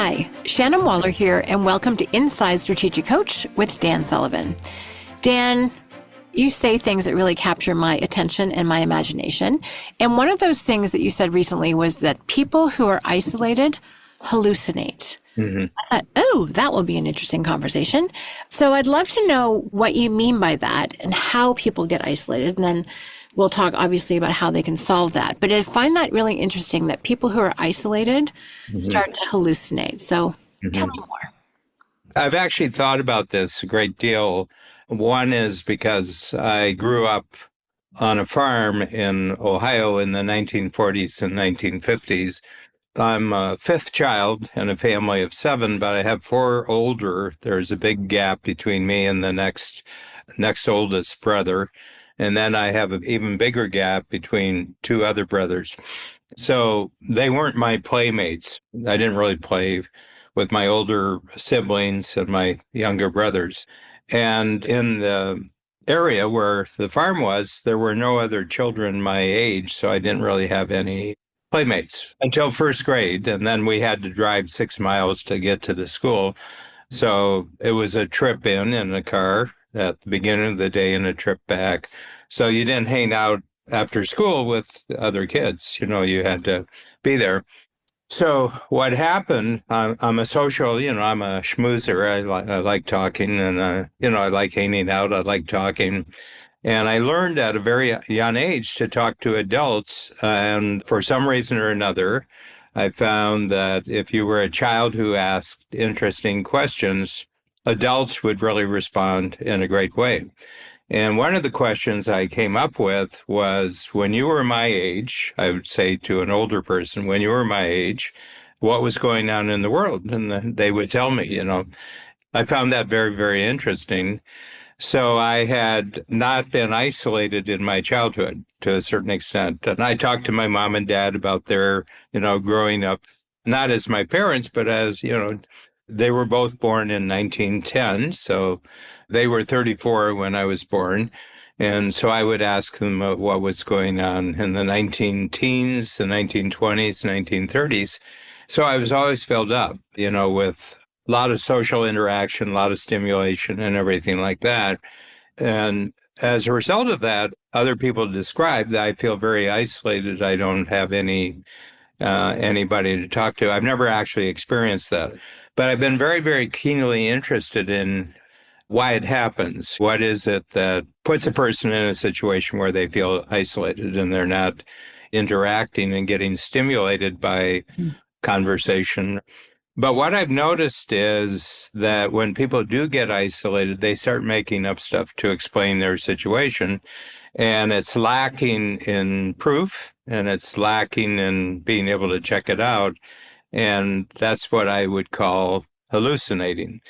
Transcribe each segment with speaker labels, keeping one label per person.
Speaker 1: Hi, Shannon Waller here, and welcome to Inside Strategic Coach with Dan Sullivan. Dan, you say things that really capture my attention and my imagination. And one of those things that you said recently was that people who are isolated hallucinate. I thought, that will be an interesting conversation. So I'd love to know what you mean by that and how people get isolated. And then we'll talk obviously about how they can solve that. But I find that really interesting that people who are isolated start to hallucinate. So tell me more.
Speaker 2: I've actually thought about this a great deal. One is because I grew up on a farm in Ohio in the 1940s and 1950s. I'm a fifth child in a family of seven, but I have four older. There's a big gap between me and the next oldest brother. And then I have an even bigger gap between two other brothers. So they weren't my playmates. I didn't really play with my older siblings and my younger brothers. And in the area where the farm was, there were no other children my age, so I didn't really have any playmates until first grade. And then we had to drive 6 miles to get to the school. So it was a trip in a car at the beginning of the day and a trip back. So you didn't hang out after school with other kids. You had to be there. So what happened, I'm a social, I'm a schmoozer. I like talking and, I like hanging out. I like talking. And I learned at a very young age to talk to adults. And for some reason or another, I found that if you were a child who asked interesting questions, adults would really respond in a great way. And one of the questions I came up with was, when you were my age, I would say to an older person, when you were my age, what was going on in the world? And they would tell me, I found that very, very interesting. So I had not been isolated in my childhood to a certain extent. And I talked to my mom and dad about their, growing up, not as my parents, but as, they were both born in 1910. So they were 34 when I was born. And so I would ask them what was going on in the 19-teens, the 1920s, 1930s. So I was always filled up, with a lot of social interaction, a lot of stimulation and everything like that. And as a result of that, other people describe that I feel very isolated. I don't have anybody to talk to. I've never actually experienced that. But I've been very, very keenly interested in why it happens. What is it that puts a person in a situation where they feel isolated and they're not interacting and getting stimulated by conversation? But what I've noticed is that when people do get isolated, they start making up stuff to explain their situation. And it's lacking in proof, and it's lacking in being able to check it out. And that's what I would call hallucinating.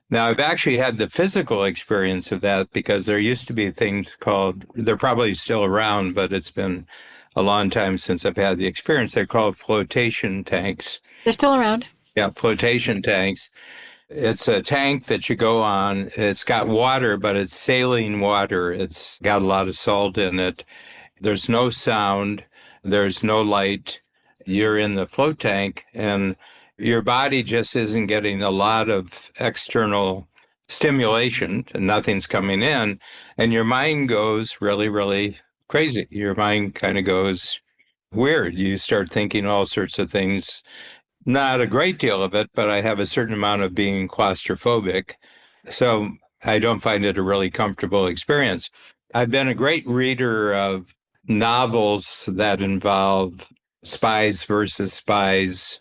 Speaker 2: Now, I've actually had the physical experience of that because there used to be things called, they're probably still around, but it's been a long time since I've had the experience. They're called flotation tanks.
Speaker 1: They're still around.
Speaker 2: Yeah, flotation tanks. It's a tank that you go on. It's got water, but it's saline water. It's got a lot of salt in it. There's no sound. There's no light. You're in the float tank, and your body just isn't getting a lot of external stimulation, and nothing's coming in. And your mind goes really, really crazy. Your mind kind of goes weird. You start thinking all sorts of things. Not a great deal of it, but I have a certain amount of being claustrophobic. So I don't find it a really comfortable experience. I've been a great reader of novels that involve spies versus spies,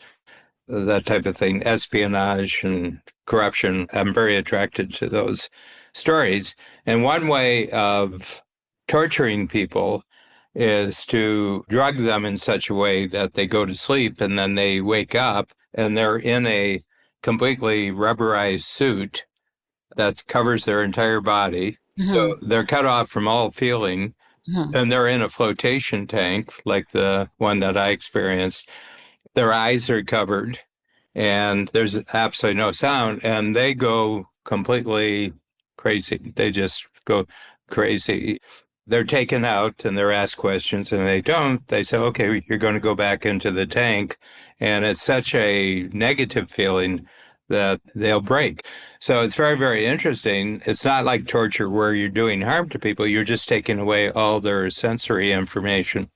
Speaker 2: that type of thing, espionage and corruption. I'm very attracted to those stories. And one way of torturing people is to drug them in such a way that they go to sleep and then they wake up and they're in a completely rubberized suit that covers their entire body. So they're cut off from all feeling, and they're in a flotation tank like the one that I experienced. Their eyes are covered and there's absolutely no sound, and they go completely crazy. They just go crazy. They're taken out and they're asked questions, and they don't. They say, okay, you're going to go back into the tank And it's such a negative feeling that they'll break. So it's very, very interesting. It's not like torture where you're doing harm to people. You're just taking away all their sensory information.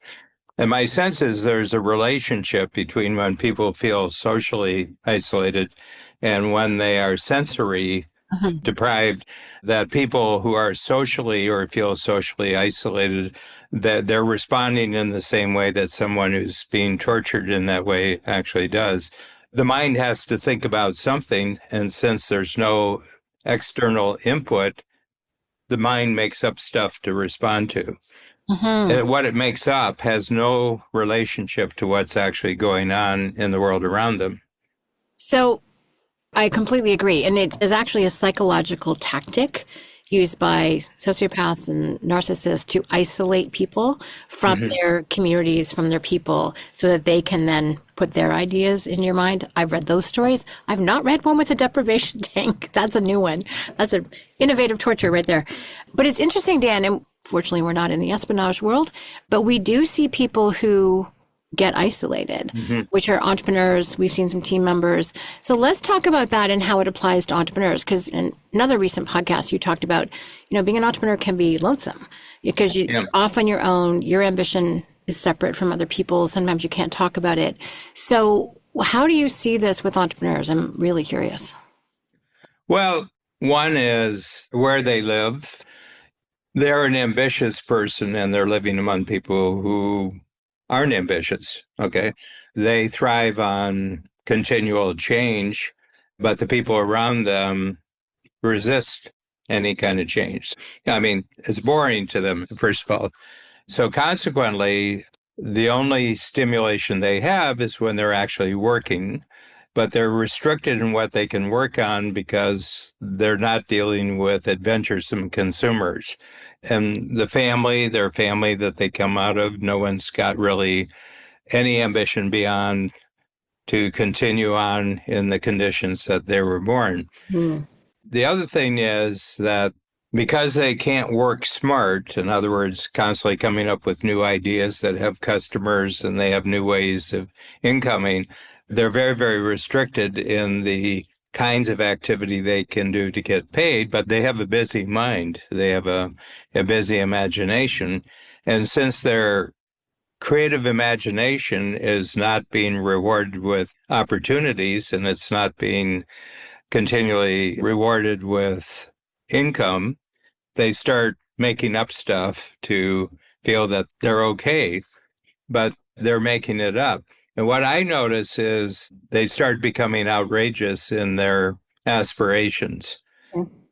Speaker 2: And my sense is there's a relationship between when people feel socially isolated and when they are sensory
Speaker 1: Mhm.
Speaker 2: deprived, that people who are socially or feel socially isolated, that they're responding in the same way that someone who's being tortured in that way actually does. The mind has to think about something, and since there's no external input, the mind makes up stuff to respond to.
Speaker 1: Mhm.
Speaker 2: And what it makes up has no relationship to what's actually going on in the world around them.
Speaker 1: So I completely agree. And it is actually a psychological tactic used by sociopaths and narcissists to isolate people from
Speaker 2: Hmm.
Speaker 1: their communities, from their people, so that they can then put their ideas in your mind. I've read those stories. I've not read one with a deprivation tank. That's a new one. That's an innovative torture right there. But it's interesting, Dan, and fortunately we're not in the espionage world, but we do see people who get isolated,
Speaker 2: Hmm.
Speaker 1: which are entrepreneurs. We've seen some team members. So let's talk about that and how it applies to entrepreneurs. Because in another recent podcast, you talked about, being an entrepreneur can be lonesome because you're
Speaker 2: Yeah.
Speaker 1: off on your own. Your ambition is separate from other people's. Sometimes you can't talk about it. So how do you see this with entrepreneurs? I'm really curious.
Speaker 2: Well, one is where they live. They're an ambitious person and they're living among people who aren't ambitious. Okay. They thrive on continual change, but the people around them resist any kind of change. I mean, it's boring to them, first of all. So consequently, the only stimulation they have is when they're actually working, but they're restricted in what they can work on because they're not dealing with adventuresome consumers. And their family that they come out of, no one's got really any ambition beyond to continue on in the conditions that they were born.
Speaker 1: Hmm.
Speaker 2: The other thing is that because they can't work smart, in other words, constantly coming up with new ideas that have customers and they have new ways of incoming, they're very, very restricted in the kinds of activity they can do to get paid, but they have a busy mind. They have a busy imagination. And since their creative imagination is not being rewarded with opportunities and it's not being continually rewarded with income, they start making up stuff to feel that they're okay, but they're making it up. And what I notice is they start becoming outrageous in their aspirations.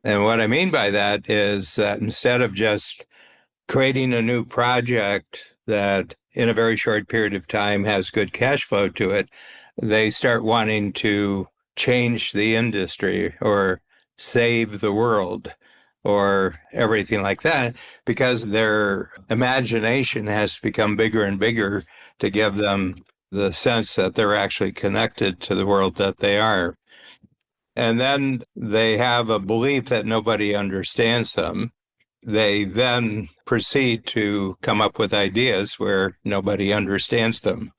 Speaker 2: And what I mean by that is that instead of just creating a new project that in a very short period of time has good cash flow to it, they start wanting to change the industry or save the world or everything like that because their imagination has become bigger and bigger to give them the sense that they're actually connected to the world that they are. And then they have a belief that nobody understands them. They then proceed to come up with ideas where nobody understands them.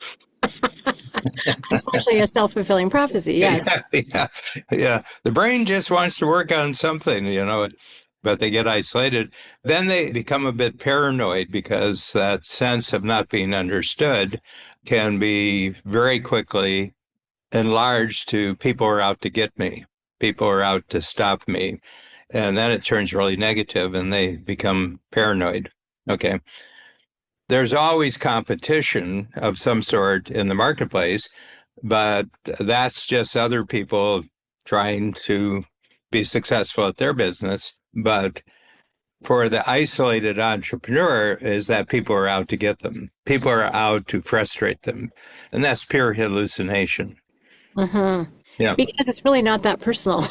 Speaker 1: Unfortunately, a self-fulfilling prophecy. Yes.
Speaker 2: Yeah, yeah, yeah. The brain just wants to work on something, but they get isolated. Then they become a bit paranoid because that sense of not being understood can be very quickly enlarged to people are out to get me, people are out to stop me. And then it turns really negative and they become paranoid. Okay. There's always competition of some sort in the marketplace, but that's just other people trying to be successful at their business. But for the isolated entrepreneur is that people are out to get them. People are out to frustrate them. And that's pure hallucination.
Speaker 1: Hmm.
Speaker 2: Yeah.
Speaker 1: Because it's really not that personal.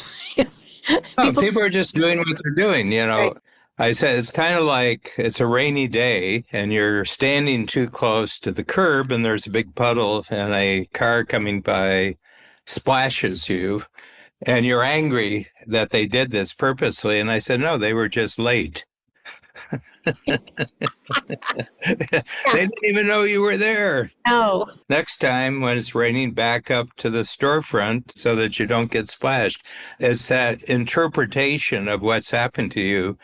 Speaker 2: Oh,
Speaker 1: People,
Speaker 2: people are just doing what they're doing.
Speaker 1: right.
Speaker 2: I said it's kind of like it's a rainy day and you're standing too close to the curb and there's a big puddle and a car coming by splashes you and you're angry that they did this purposely. And I said, no, they were just late. They
Speaker 1: Yeah.
Speaker 2: didn't even know you were there.
Speaker 1: No.
Speaker 2: Next time when it's raining, back up to the storefront so that you don't get splashed. It's that interpretation of what's happened to you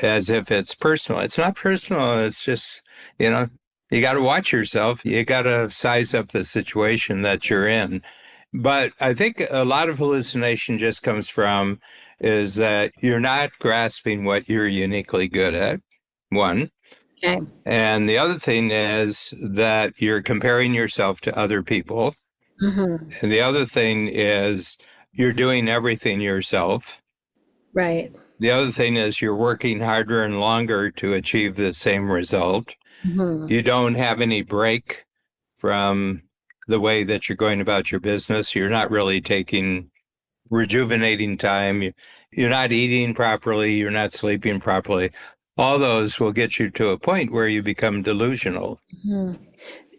Speaker 2: as if it's personal. It's not personal. It's just, you know, you got to watch yourself. You got to size up the situation that you're in. But I think a lot of hallucination just comes from is that you're not grasping what you're uniquely good at, one.
Speaker 1: Okay.
Speaker 2: And the other thing is that you're comparing yourself to other people.
Speaker 1: Hmm.
Speaker 2: And the other thing is you're doing everything yourself.
Speaker 1: Right.
Speaker 2: The other thing is you're working harder and longer to achieve the same result.
Speaker 1: Hmm.
Speaker 2: You don't have any break from the way that you're going about your business. You're not really taking rejuvenating time. You're not eating properly. You're not sleeping properly. All those will get you to a point where you become delusional.
Speaker 1: Hmm.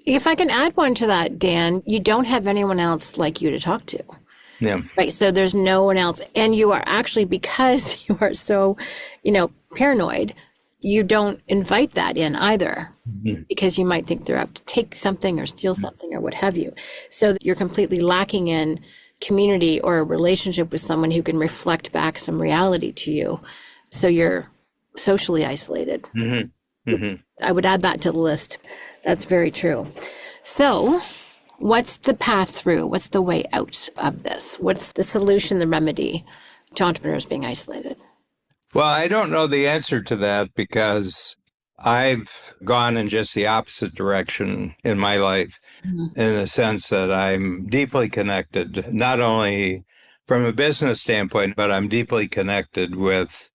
Speaker 1: If I can add one to that, Dan, you don't have anyone else like you to talk to.
Speaker 2: Yeah.
Speaker 1: Right. So there's no one else. And you are actually, because you are so, paranoid, you don't invite that in either,
Speaker 2: Mhm.
Speaker 1: because you might think they're out to take something or steal something or what have you. So you're completely lacking in community or a relationship with someone who can reflect back some reality to you. So you're socially isolated.
Speaker 2: Mhm. Mhm.
Speaker 1: I would add that to the list. That's very true. So, what's the path through? What's the way out of this? What's the solution, the remedy to entrepreneurs being isolated?
Speaker 2: Well, I don't know the answer to that because I've gone in just the opposite direction in my life,
Speaker 1: Mhm.
Speaker 2: in the sense that I'm deeply connected, not only from a business standpoint, but I'm deeply connected with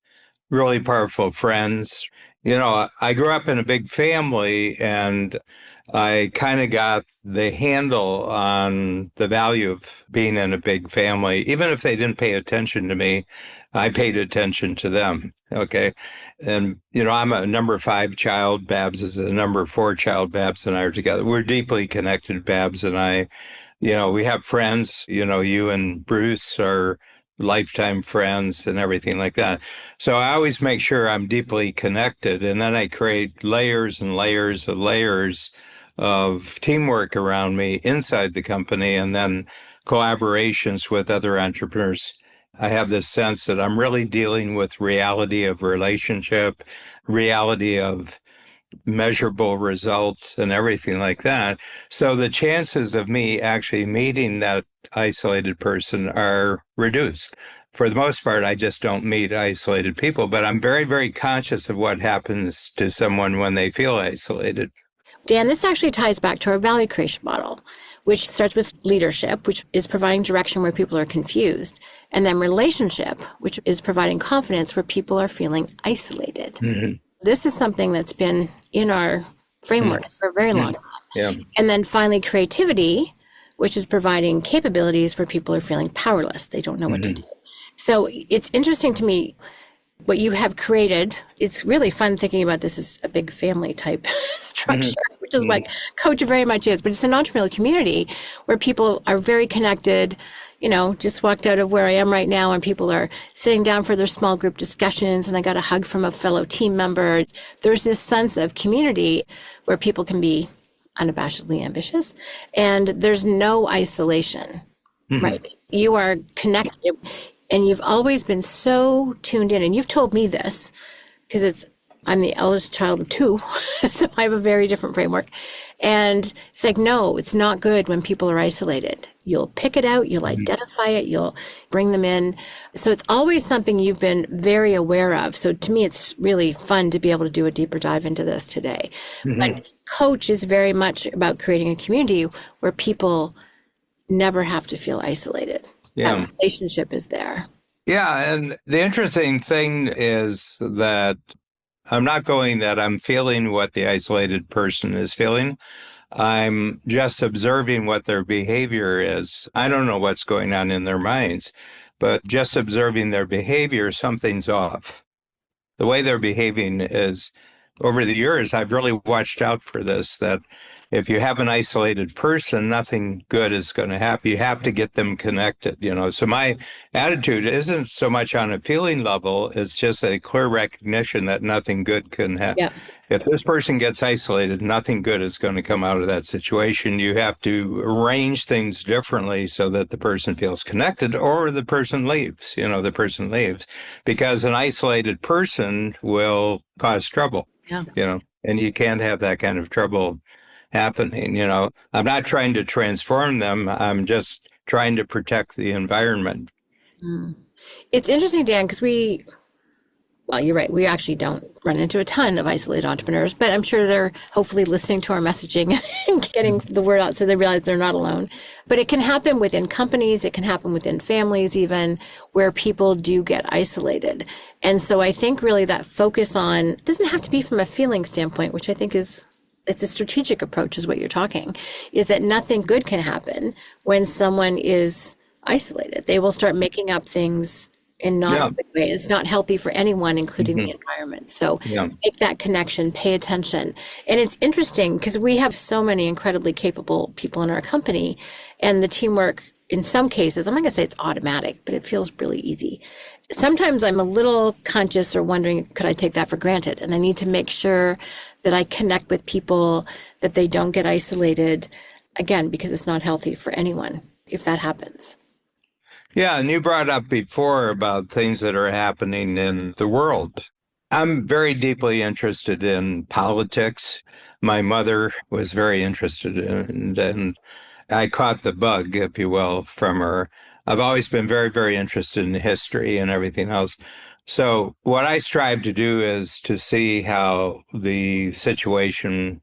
Speaker 2: really powerful friends. I grew up in a big family and I kind of got the handle on the value of being in a big family. Even if they didn't pay attention to me, I paid attention to them. Okay. And, I'm a number five child. Babs is a number four child. Babs and I are together. We're deeply connected, Babs and I. We have friends, you and Bruce are lifetime friends and everything like that. So I always make sure I'm deeply connected. And then I create layers and layers of layers of teamwork around me inside the company and then collaborations with other entrepreneurs. I have this sense that I'm really dealing with reality of relationship, reality of measurable results and everything like that. So the chances of me actually meeting that isolated person are reduced. For the most part, I just don't meet isolated people, but I'm very, very conscious of what happens to someone when they feel isolated.
Speaker 1: Dan, this actually ties back to our value creation model, which starts with leadership, which is providing direction where people are confused, and then relationship, which is providing confidence where people are feeling isolated.
Speaker 2: Mm-hmm.
Speaker 1: This is something that's been in our frameworks for a very long time.
Speaker 2: Yeah.
Speaker 1: And then finally, creativity, which is providing capabilities where people are feeling powerless. They don't know what to
Speaker 2: Mm-hmm.
Speaker 1: do. So it's interesting to me what you have created. It's really fun thinking about this as a big family type structure, which is what Coach very much is. But it's an entrepreneurial community where people are very connected. Just walked out of where I am right now and people are sitting down for their small group discussions and I got a hug from a fellow team member. There's this sense of community where people can be unabashedly ambitious and there's no isolation,
Speaker 2: Mm-hmm.
Speaker 1: right? You are connected and you've always been so tuned in. And you've told me this because I'm the eldest child of two, so I have a very different framework. And it's like, no, it's not good when people are isolated. You'll pick it out, you'll identify it, you'll bring them in. So it's always something you've been very aware of. So to me, it's really fun to be able to do a deeper dive into this today.
Speaker 2: Mm-hmm.
Speaker 1: But Coach is very much about creating a community where people never have to feel isolated.
Speaker 2: Yeah.
Speaker 1: That relationship is there.
Speaker 2: Yeah. And the interesting thing is that I'm not going that I'm feeling what the isolated person is feeling. I'm just observing what their behavior is. I don't know what's going on in their minds, but just observing their behavior, something's off. The way they're behaving is, over the years, I've really watched out for this, that if you have an isolated person, nothing good is going to happen. You have to get them connected, you know. So my attitude isn't so much on a feeling level, it's just a clear recognition that nothing good can happen.
Speaker 1: Yeah.
Speaker 2: If this person gets isolated, nothing good is going to come out of that situation. You have to arrange things differently so that the person feels connected, or the person leaves, you know, the person leaves, because an isolated person will cause trouble,
Speaker 1: Yeah.
Speaker 2: you know, and you can't have that kind of trouble happening. You know, I'm not trying to transform them. I'm just trying to protect the environment.
Speaker 1: Mm. It's interesting, Dan, because well, you're right. We actually don't run into a ton of isolated entrepreneurs, but I'm sure they're hopefully listening to our messaging and getting the word out so they realize they're not alone. But it can happen within companies. It can happen within families, even where people do get isolated. And so I think really that focus on, it doesn't have to be from a feeling standpoint, which I think it's the strategic approach is what you're talking, is that nothing good can happen when someone is isolated. They will start making up things in not a good way. It's not healthy for anyone, including the environment. So make that connection, pay attention. And it's interesting because we have so many incredibly capable people in our company, and the teamwork in some cases, I'm not going to say it's automatic, but it feels really easy. Sometimes I'm a little conscious or wondering, could I take that for granted? And I need to make sure that I connect with people, that they don't get isolated, again, because it's not healthy for anyone if that happens.
Speaker 2: Yeah, and you brought up before about things that are happening in the world. I'm very deeply interested in politics. My mother was very interested in, and I caught the bug, if you will, from her. I've always been very, very interested in history and everything else. So what I strive to do is to see how the situation,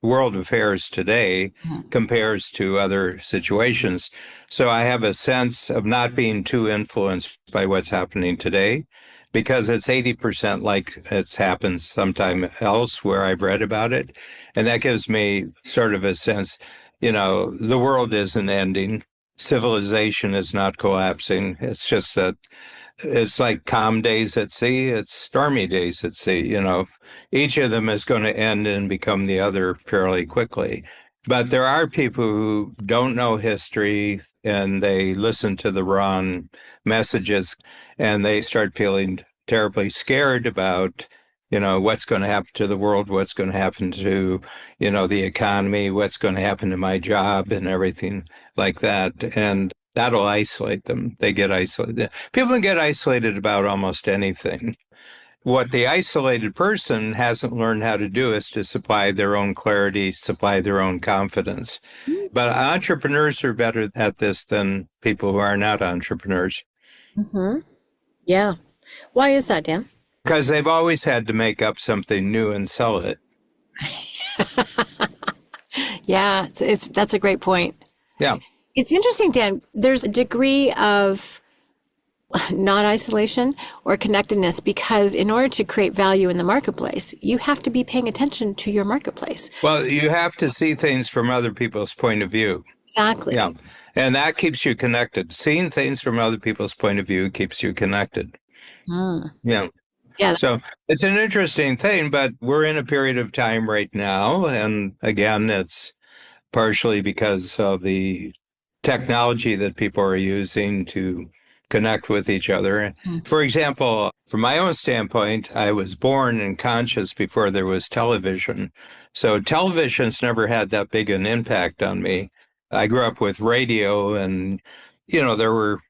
Speaker 2: world affairs today compares to other situations. So I have a sense of not being too influenced by what's happening today, because it's 80% like it's happened sometime else where I've read about it. And that gives me sort of a sense, you know, the world isn't ending. Civilization is not collapsing. It's just that it's like calm days at sea, it's stormy days at sea, you know. Each of them is going to end and become the other fairly quickly. But there are people who don't know history and they listen to the wrong messages and they start feeling terribly scared about, you know, what's going to happen to the world, what's going to happen to, you know, the economy, what's going to happen to my job and everything like that. And that'll isolate them. They get isolated. People can get isolated about almost anything. What the isolated person hasn't learned how to do is to supply their own clarity, supply their own confidence. But entrepreneurs are better at this than people who are not entrepreneurs.
Speaker 1: Mm-hmm. Yeah. Why is that, Dan?
Speaker 2: Because they've always had to make up something new and sell it.
Speaker 1: Yeah, that's a great point.
Speaker 2: Yeah.
Speaker 1: It's interesting, Dan. There's a degree of not isolation or connectedness because in order to create value in the marketplace, you have to be paying attention to your marketplace.
Speaker 2: Well, you have to see things from other people's point of view.
Speaker 1: Exactly.
Speaker 2: Yeah. And that keeps you connected. Seeing things from other people's point of view keeps you connected. Yeah.
Speaker 1: Yeah.
Speaker 2: So it's an interesting thing, but we're in a period of time right now. And again, it's partially because of the technology that people are using to connect with each other. For example, from my own standpoint, I was born and conscious before there was television. So television's never had that big an impact on me. I grew up with radio and, you know, there were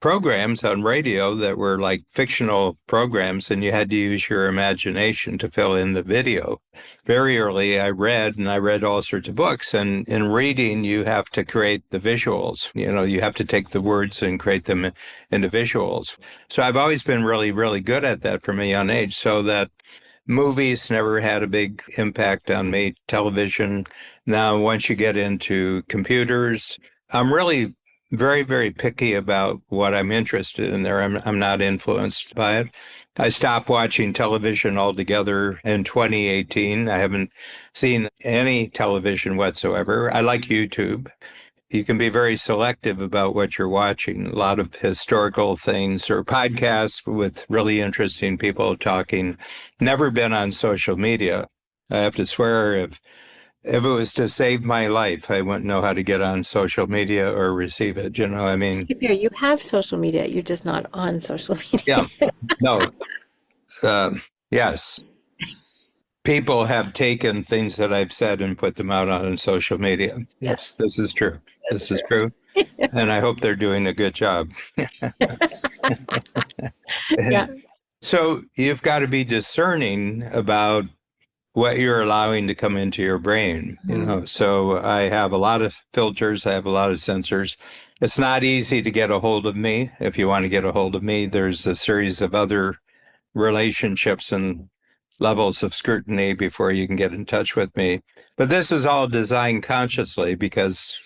Speaker 2: programs on radio that were like fictional programs, and you had to use your imagination to fill in the video. Very early, I read all sorts of books, and in reading, you have to create the visuals. You know, you have to take the words and create them into visuals. So I've always been really, really good at that from a young age, so that movies never had a big impact on me. Television. Now, once you get into computers, I'm really very, very picky about what I'm interested in there. I'm not influenced by it. I stopped watching television altogether in 2018. I haven't seen any television whatsoever. I like YouTube. You can be very selective about what you're watching. A lot of historical things or podcasts with really interesting people talking. Never been on social media. I have to swear, if if it was to save my life, I wouldn't know how to get on social media or receive it. I mean,
Speaker 1: Skip here, you have social media. You're just not on social
Speaker 2: yeah,
Speaker 1: media.
Speaker 2: no, yes. People have taken things that I've said and put them out on social media.
Speaker 1: Yeah,
Speaker 2: Yes, this is true.
Speaker 1: that's
Speaker 2: This is
Speaker 1: true.
Speaker 2: true. And I hope they're doing a good job.
Speaker 1: Yeah.
Speaker 2: So you've got to be discerning about what you're allowing to come into your brain,
Speaker 1: Mhm.
Speaker 2: So I have a lot of filters, I have a lot of sensors. It's not easy to get a hold of me. If you want to get a hold of me, there's a series of other relationships and levels of scrutiny before you can get in touch with me. But this is all designed consciously because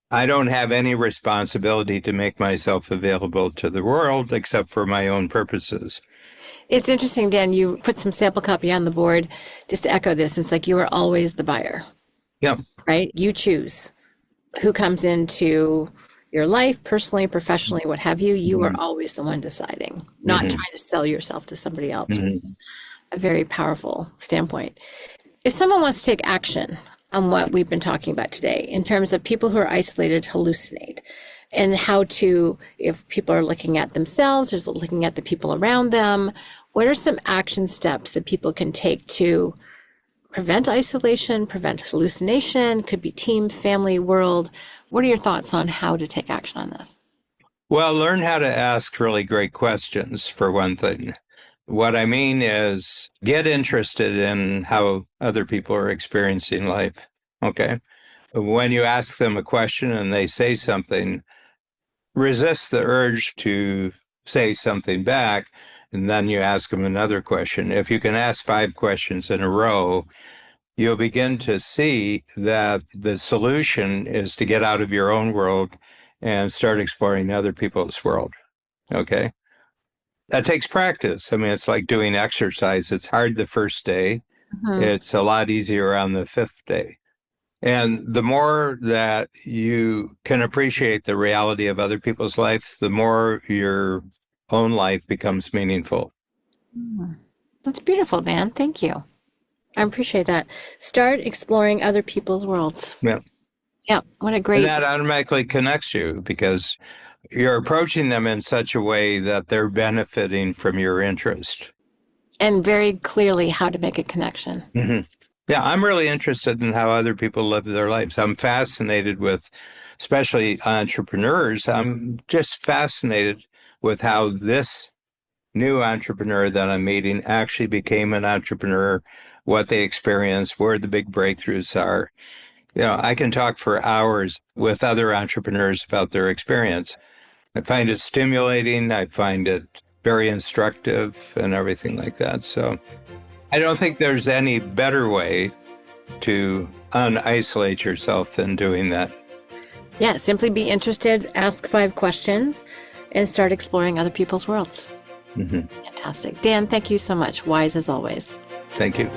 Speaker 2: I don't have any responsibility to make myself available to the world except for my own purposes.
Speaker 1: It's interesting, Dan, you put some sample copy on the board just to echo this. It's like you are always the buyer,
Speaker 2: Yeah.
Speaker 1: right? You choose who comes into your life, personally, professionally, what have you. You are
Speaker 2: Mm-hmm.
Speaker 1: always the one deciding, not
Speaker 2: Mm-hmm.
Speaker 1: trying to sell yourself to somebody else, which
Speaker 2: Mm-hmm.
Speaker 1: is a very powerful standpoint. If someone wants to take action on what we've been talking about today, in terms of people who are isolated hallucinate, and how to, if people are looking at themselves or looking at the people around them, what are some action steps that people can take to prevent isolation, prevent hallucination? Could be team, family, world. What are your thoughts on how to take action on this?
Speaker 2: Well, learn how to ask really great questions, for one thing. What I mean is get interested in how other people are experiencing life. Okay. When you ask them a question and they say something, resist the urge to say something back. And then you ask them another question. If you can ask 5 questions in a row, you'll begin to see that the solution is to get out of your own world and start exploring other people's world. Okay. That takes practice. I mean, it's like doing exercise. It's hard the first day.
Speaker 1: Mhm.
Speaker 2: It's a lot easier on the fifth day. And the more that you can appreciate the reality of other people's life, the more your own life becomes meaningful.
Speaker 1: That's beautiful, Dan. Thank you. I appreciate that. Start exploring other people's worlds.
Speaker 2: Yeah.
Speaker 1: Yeah, what a
Speaker 2: And
Speaker 1: great.
Speaker 2: that automatically connects you because you're approaching them in such a way that they're benefiting from your interest.
Speaker 1: And very clearly how to make a connection.
Speaker 2: Hmm. Yeah, I'm really interested in how other people live their lives. I'm fascinated with, especially entrepreneurs. I'm just fascinated with how this new entrepreneur that I'm meeting actually became an entrepreneur, what they experience, where the big breakthroughs are. I can talk for hours with other entrepreneurs about their experience. I find it stimulating. I find it very instructive and everything like that. So I don't think there's any better way to unisolate yourself than doing that.
Speaker 1: Yeah, simply be interested, ask 5 questions, and start exploring other people's worlds.
Speaker 2: Hmm.
Speaker 1: Fantastic. Dan, thank you so much. Wise as always.
Speaker 2: Thank you.